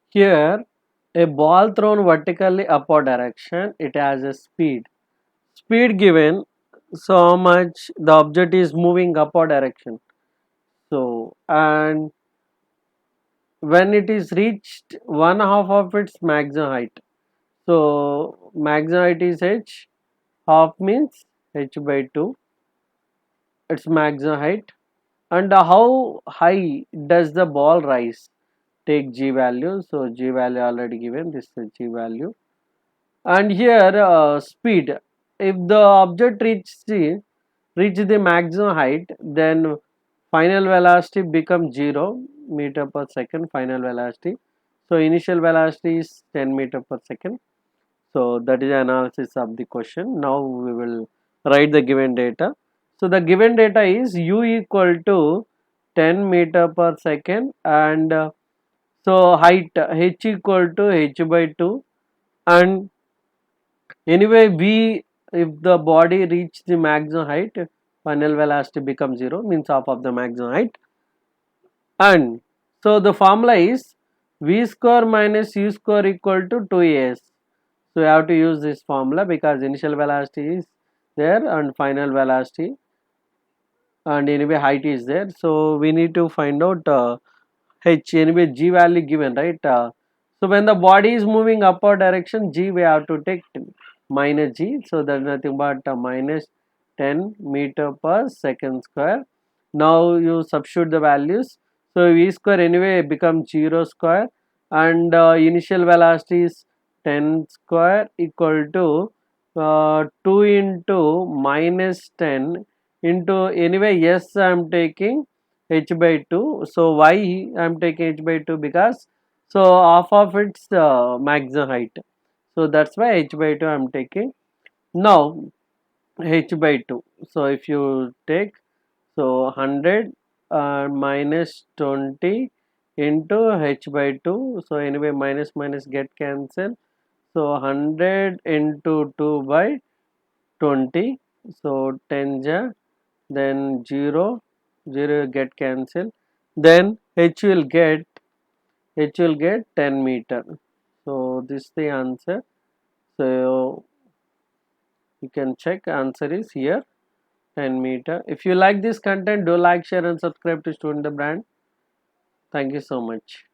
Here, a ball thrown vertically upward direction, it has a speed. Speed given, so how much the object is moving upward direction. So, and when it is reached one half of its maximum height. So, maximum height is h, half means h by 2, its maximum height. And how high does the ball rise? Take g value. So, g value already given, this is g value. And here speed, if the object reach the maximum height, then final velocity becomes 0 meter per second, final velocity. So initial velocity is 10 meter per second. So that is the analysis of the question. Now we will write the given data. So the given data is u equal to 10 meter per second, and so height h equal to h by 2. And anyway, v, if the body reach the maximum height, final velocity becomes 0, means half of the maximum height. And so the formula is v square minus u square equal to 2as. So you have to use this formula because initial velocity is there and final velocity, and anyway height is there. So we need to find out h, anyway g value given, right? So when the body is moving upward direction, g we have to take minus g. So that is nothing but minus 10 meter per second square. Now you substitute the values. So v square anyway becomes 0 square, and initial velocity is 10 square equal to 2 into minus 10 into, anyway yes I am taking h by 2. So why I am taking h by 2? Because so half of its maximum height. So that's why h by 2 I am taking. Now h by 2. So if you take, so 100 minus 20 into h by 2. So anyway minus minus get cancel. So 100 into 2 by 20. So 10 ja, then 0, 0 get cancel, then h will get 10 meter. So this is the answer. So you can check, answer is here 10 meter. If you like this content, do like, share and subscribe to Student the Brand. Thank you so much.